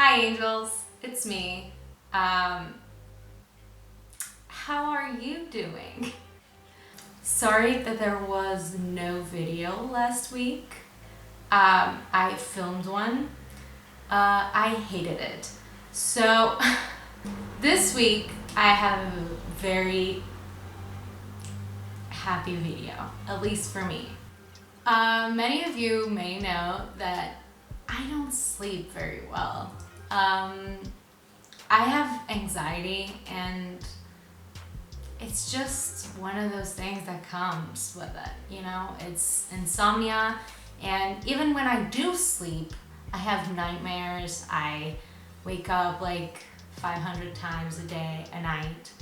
Hi angels, it's me. How are you doing? Sorry that there was no video last week. I filmed one. I hated it. So this week I have a very happy video, at least for me. Many of you may know that I don't sleep very well. I have anxiety, and it's just one of those things that comes with it, you know? It's insomnia, and even when I do sleep, I have nightmares. I wake up like 500 times a night.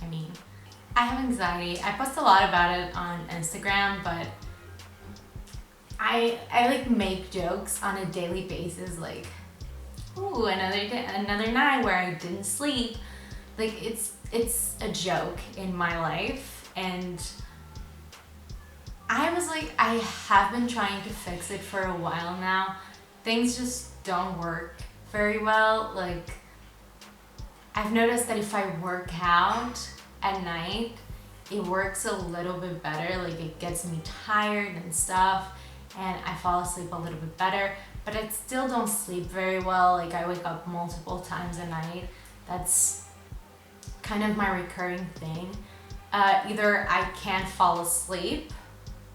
I have anxiety. I post a lot about it on Instagram, but I like make jokes on a daily basis, like, ooh, another day, another night where I didn't sleep. Like it's a joke in my life, and I was like, I have been trying to fix it for a while now. Things just don't work very well. Like, I've noticed that if I work out at night, it works a little bit better. Like, it gets me tired and stuff, and I fall asleep a little bit better, but I still don't sleep very well. Like, I wake up multiple times a night. That's kind of my recurring thing. Either I can't fall asleep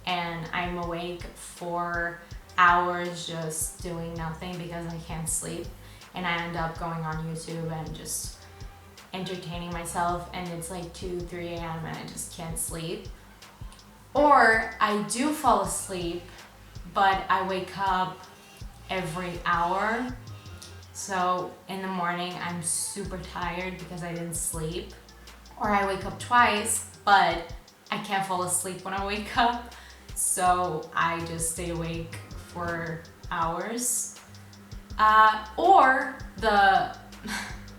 and I'm awake for hours just doing nothing because I can't sleep, and I end up going on YouTube and just entertaining myself, and it's like 2-3 a.m. and I just can't sleep. Or I do fall asleep, but I wake up every hour. So in the morning, I'm super tired because I didn't sleep. Or I wake up twice, but I can't fall asleep when I wake up. So I just stay awake for hours. Or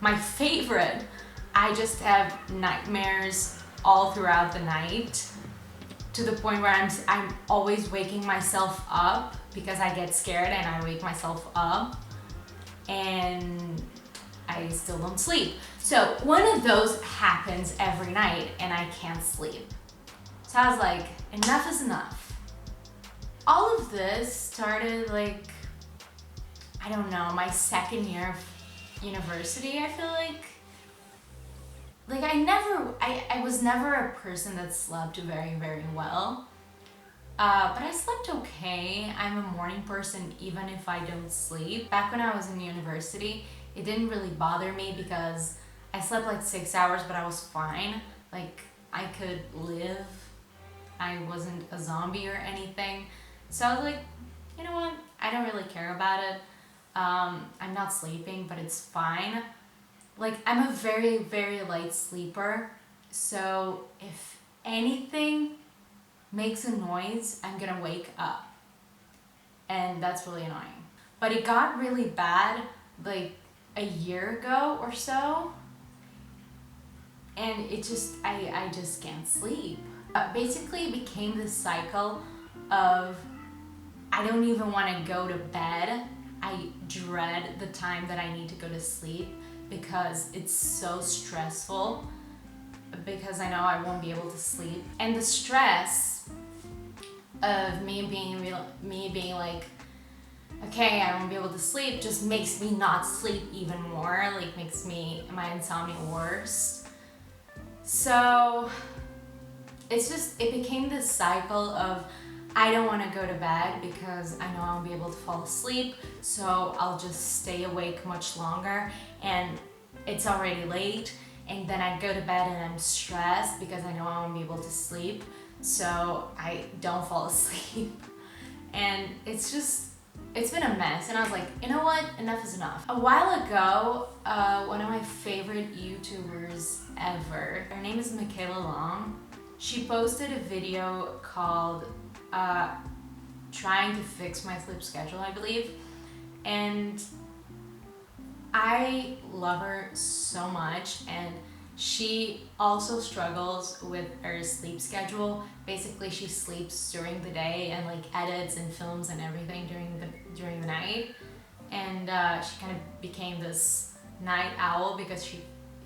my favorite, I just have nightmares all throughout the night, to the point where I'm always waking myself up because I get scared and I wake myself up, and I still don't sleep. So one of those happens every night and I can't sleep. So I was like, enough is enough. All of this started like, I don't know, my second year of university, I feel like. Like, I was never a person that slept very, very well. But I slept okay. I'm a morning person even if I don't sleep. Back when I was in university, it didn't really bother me because I slept like 6 hours, but I was fine. Like, I could live. I wasn't a zombie or anything. So I was like, you know what? I don't really care about it. I'm not sleeping, but it's fine. Like, I'm a very, very light sleeper. So if anything makes a noise, I'm gonna wake up. And that's really annoying. But it got really bad like a year ago or so. And it just, I just can't sleep. Basically, it became this cycle of I don't even want to go to bed. I dread the time that I need to go to sleep because it's so stressful, because I know I won't be able to sleep. And the stress of me being like, okay, I won't be able to sleep, just makes me not sleep even more, like makes my insomnia worse. So it became this cycle of I don't want to go to bed because I know I won't be able to fall asleep, so I'll just stay awake much longer, and it's already late, and then I go to bed and I'm stressed because I know I won't be able to sleep, so I don't fall asleep. And it's been a mess, and I was like, you know what, enough is enough. A while ago, one of my favorite YouTubers ever, her name is Michaela Long, she posted a video called trying to fix my sleep schedule, I believe, and I love her so much, and she also struggles with her sleep schedule. Basically, she sleeps during the day and like edits and films and everything during the night, and she kind of became this night owl because she,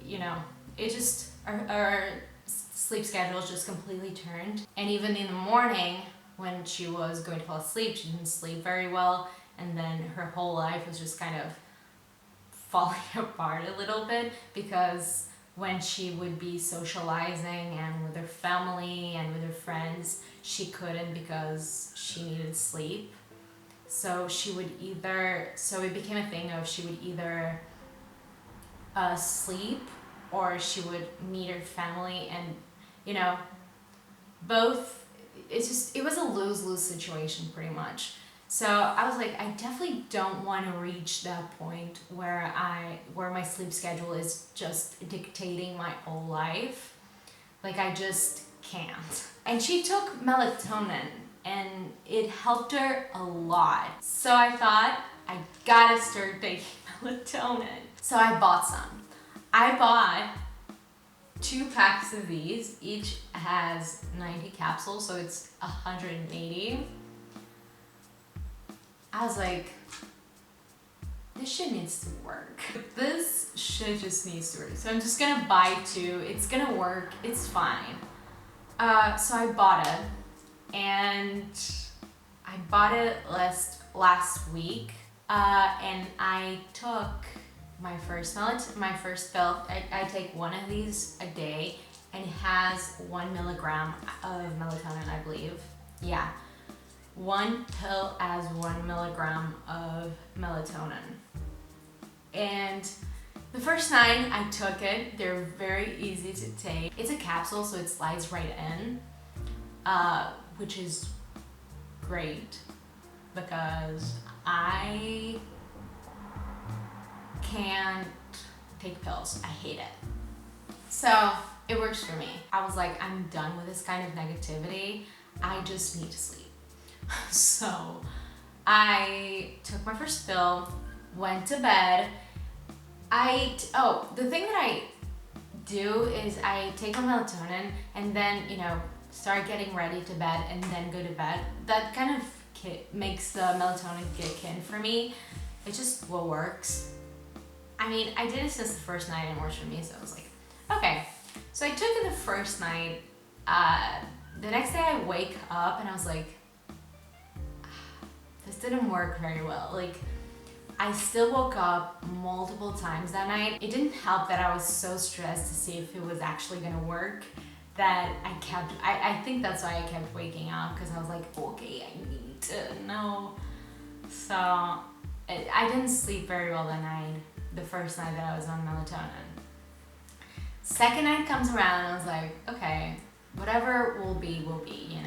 you know, it just, our sleep schedule just completely turned. And even in the morning, when she was going to fall asleep, she didn't sleep very well. And then her whole life was just kind of falling apart a little bit, because when she would be socializing and with her family and with her friends, she couldn't because she needed sleep. So it became a thing of she would either sleep or she would meet her family, and you know, both, it was a lose-lose situation pretty much. So I was like, I definitely don't want to reach that point where my sleep schedule is just dictating my whole life. Like, I just can't. And she took melatonin and it helped her a lot. So I thought, I gotta start taking melatonin. So I bought some. I bought 2 packs of these. Each has 90 capsules, so it's 180. I was like, this shit needs to work. This shit just needs to work. So I'm just gonna buy 2. It's gonna work. It's fine. So I bought it, and I bought it last week, and I took my first pill. I take one of these a day, and it has 1 milligram of melatonin, I believe. Yeah. 1 pill has 1 milligram of melatonin. And the first night I took it, they're very easy to take. It's a capsule, so it slides right in, which is great because I can't take pills. I hate it. So it works for me. I was like, I'm done with this kind of negativity. I just need to sleep. So I took my first pill, went to bed. The thing that I do is I take my melatonin and then, start getting ready to bed and then go to bed. That kind of makes the melatonin kick in for me. It's just what works. I mean, I did it since the first night and it works for me, so I was like, okay. So I took it the first night. The next day I wake up and I was like, this didn't work very well. Like, I still woke up multiple times that night. It didn't help that I was so stressed to see if it was actually gonna work that I think that's why I kept waking up, because I was like, okay, I need to know. So I didn't sleep very well that night, the first night that I was on melatonin. Second night comes around and I was like, okay, whatever will be, will be.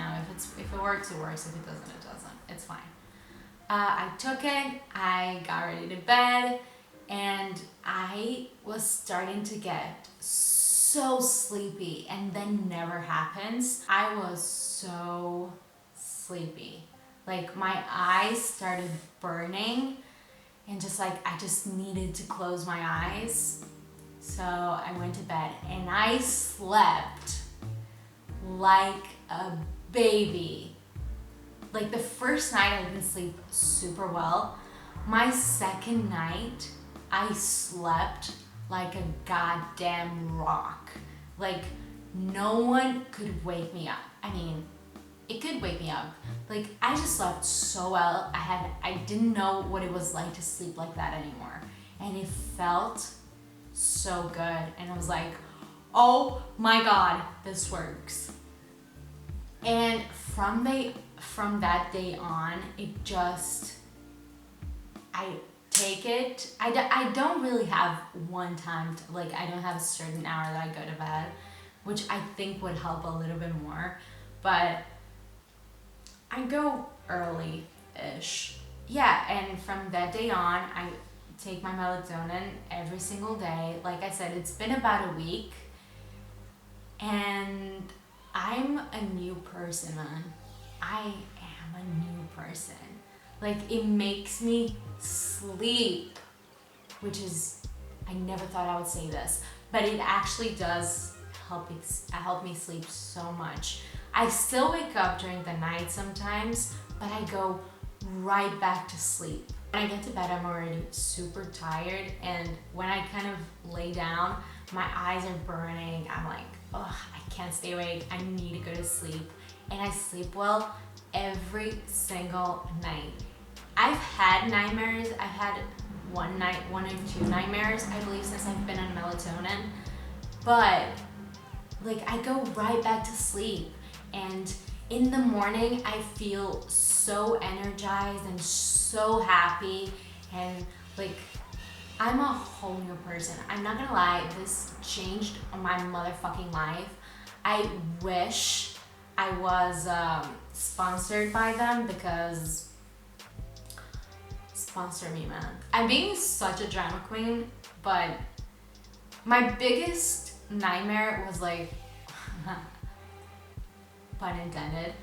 If it works, it works. If it doesn't, it doesn't. It's fine. I took it, I got ready to bed, and I was starting to get so sleepy, and then never happens. I was so sleepy. Like, my eyes started burning, and I just needed to close my eyes. So I went to bed, and I slept like a baby. Like, the first night I didn't sleep super well. My second night, I slept like a goddamn rock. Like, no one could wake me up. I mean, it could wake me up. Like, I just slept so well. I didn't know what it was like to sleep like that anymore. And it felt so good. And I was like, oh my God, this works. And from that day on, I take it. I don't really have one time, I don't have a certain hour that I go to bed, which I think would help a little bit more, but I go early-ish. Yeah, and from that day on, I take my melatonin every single day. Like I said, it's been about a week, and I'm a new person, man. I am a new person. Like, it makes me sleep, which is, I never thought I would say this, but it actually does help me sleep so much. I still wake up during the night sometimes, but I go right back to sleep. When I get to bed, I'm already super tired, and when I kind of lay down, my eyes are burning. I'm like, ugh, I can't stay awake. I need to go to sleep. And I sleep well every single night. I've had nightmares. I've had one or two nightmares, I believe, since I've been on melatonin. But like, I go right back to sleep, and in the morning I feel so energized and so happy, and like, I'm a whole new person. I'm not gonna lie, this changed my motherfucking life. I wish I was sponsored by them, because sponsor me, man. I'm being such a drama queen, but my biggest nightmare was like, pun intended,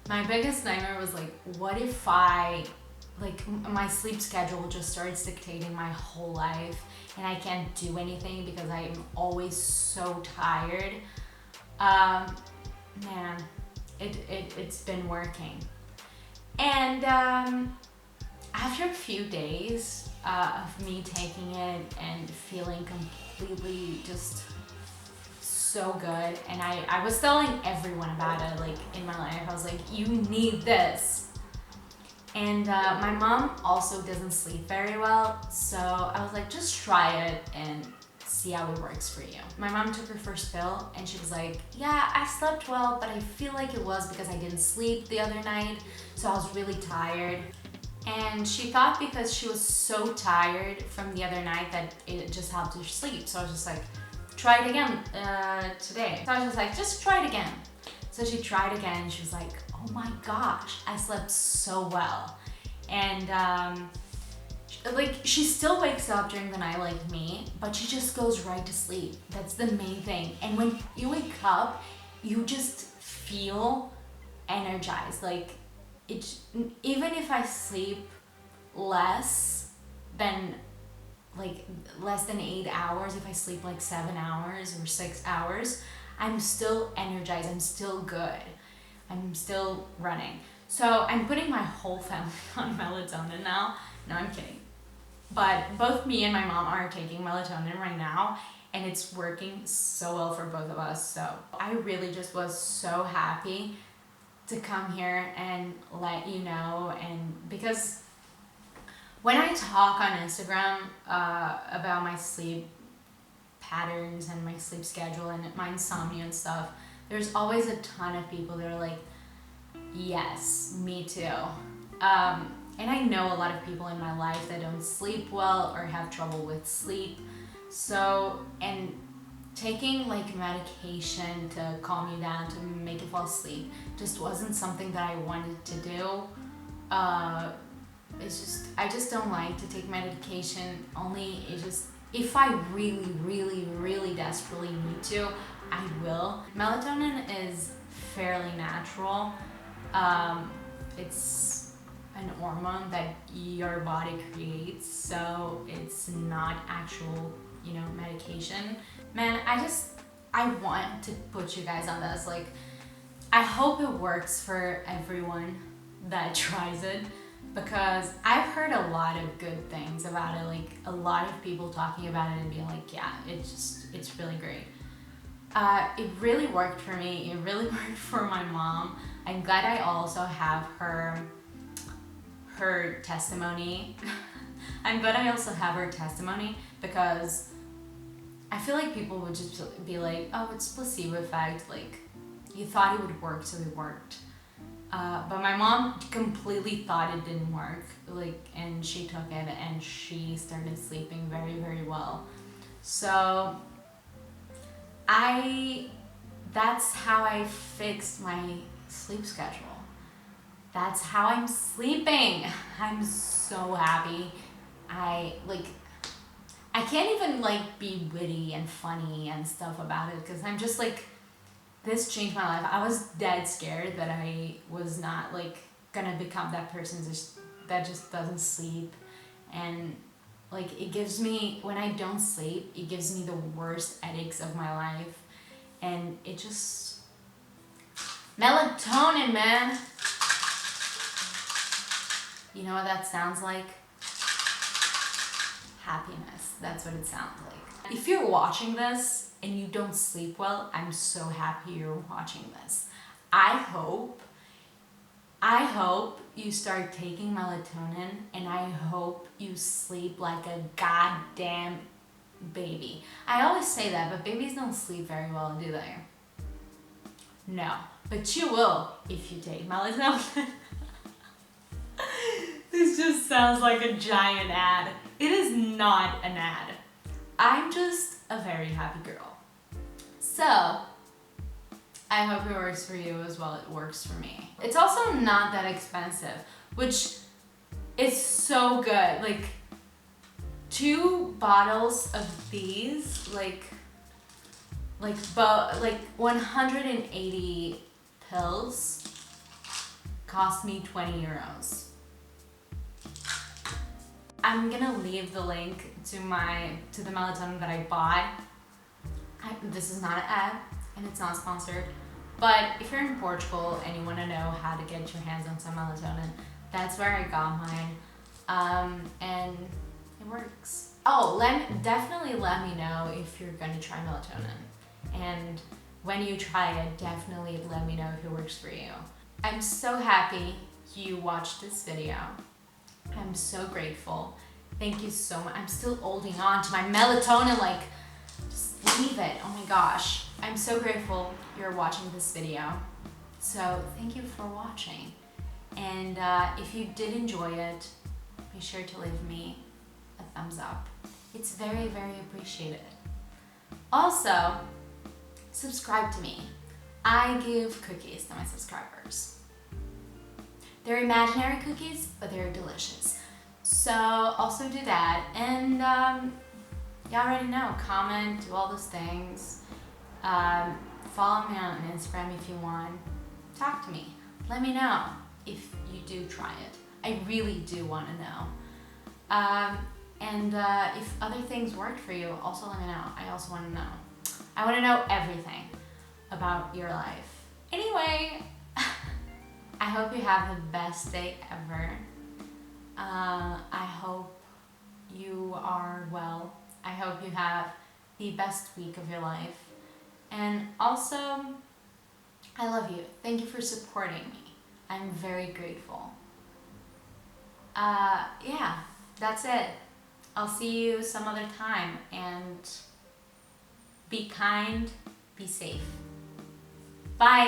my biggest nightmare was like, what if my sleep schedule just starts dictating my whole life and I can't do anything because I'm always so tired. Man, it's been working. And after a few days of me taking it and feeling completely just so good, and I was telling everyone about it, like, in my life. I was like, you need this. And my mom also doesn't sleep very well, so I was like, just try it and see how it works for you. My mom took her first pill, and she was like, yeah, I slept well, but I feel like it was because I didn't sleep the other night, so I was really tired. And she thought because she was so tired from the other night that it just helped her sleep. So I was just like, try it again today. So I was just like, just try it again. So she tried again, and she was like, oh my gosh, I slept so well. And like, she still wakes up during the night like me, but she just goes right to sleep. That's the main thing. And when you wake up, you just feel energized. Like, even if I sleep less than 8 hours, if I sleep like 7 hours or 6 hours, I'm still energized, I'm still good, I'm still running. So I'm putting my whole family on melatonin now. No, I'm kidding. But both me and my mom are taking melatonin right now, and it's working so well for both of us. So I really just was so happy to come here and let you know. And because when I talk on Instagram about my sleep patterns and my sleep schedule and my insomnia and stuff, there's always a ton of people that are like, yes, me too. And I know a lot of people in my life that don't sleep well or have trouble with sleep. So, and taking like medication to calm you down, to make you fall asleep, just wasn't something that I wanted to do. I just don't like to take medication. If I really, really, really desperately need to, I will. Melatonin is fairly natural. It's an hormone that your body creates, so it's not actual, medication. Man, I want to put you guys on this. Like, I hope it works for everyone that tries it, because I've heard a lot of good things about it. Like, a lot of people talking about it and being like, yeah, it's really great. It really worked for me. It really worked for my mom. I'm glad I also have her testimony. I'm glad I also have her testimony, because I feel like people would just be like, oh, it's placebo effect. Like, you thought it would work, so it worked. But my mom completely thought it didn't work. Like, and she took it and she started sleeping very, very well. So that's how I fixed my sleep schedule. That's how I'm sleeping. I'm so happy. I can't even be witty and funny and stuff about it, because I'm just like, this changed my life. I was dead scared that I was not gonna become that person that just doesn't sleep. And it gives me, when I don't sleep, it gives me the worst headaches of my life. And it just, melatonin, man. You know what that sounds like? happiness. That's what it sounds like. If you're watching this and you don't sleep well, I'm so happy you're watching this. I hope you start taking melatonin, and I hope you sleep like a goddamn baby. I always say that, but babies don't sleep very well, do they? No, but you will if you take melatonin. This just sounds like a giant ad. It is not an ad. I'm just a very happy girl. So, I hope it works for you as well. It works for me. It's also not that expensive, which is so good. Like 2 bottles of these, like 180 pills cost me 20 euros. I'm gonna leave the link to the melatonin that I bought. This is not an ad and it's not sponsored, but if you're in Portugal and you want to know how to get your hands on some melatonin, that's where I got mine, and it works. Oh, definitely let me know if you're gonna try melatonin, and when you try it, definitely let me know if it works for you. I'm so happy you watched this video. I'm so grateful. Thank you so much. I'm still holding on to my melatonin, like, just leave it. Oh my gosh. I'm so grateful you're watching this video. So thank you for watching. And if you did enjoy it, be sure to leave me a thumbs up. It's very, very appreciated. Also, subscribe to me. I give cookies to my subscribers. They're imaginary cookies, but they're delicious. So also do that. And you already know, comment, do all those things. Follow me on Instagram if you want. Talk to me. Let me know if you do try it. I really do want to know. And if other things worked for you, also let me know. I also want to know. I want to know everything about your life. Anyway, I hope you have the best day ever. I hope you are well. I hope you have the best week of your life. And also, I love you. Thank you for supporting me. I'm very grateful. Yeah, that's it. I'll see you some other time, and be kind, be safe. Bye.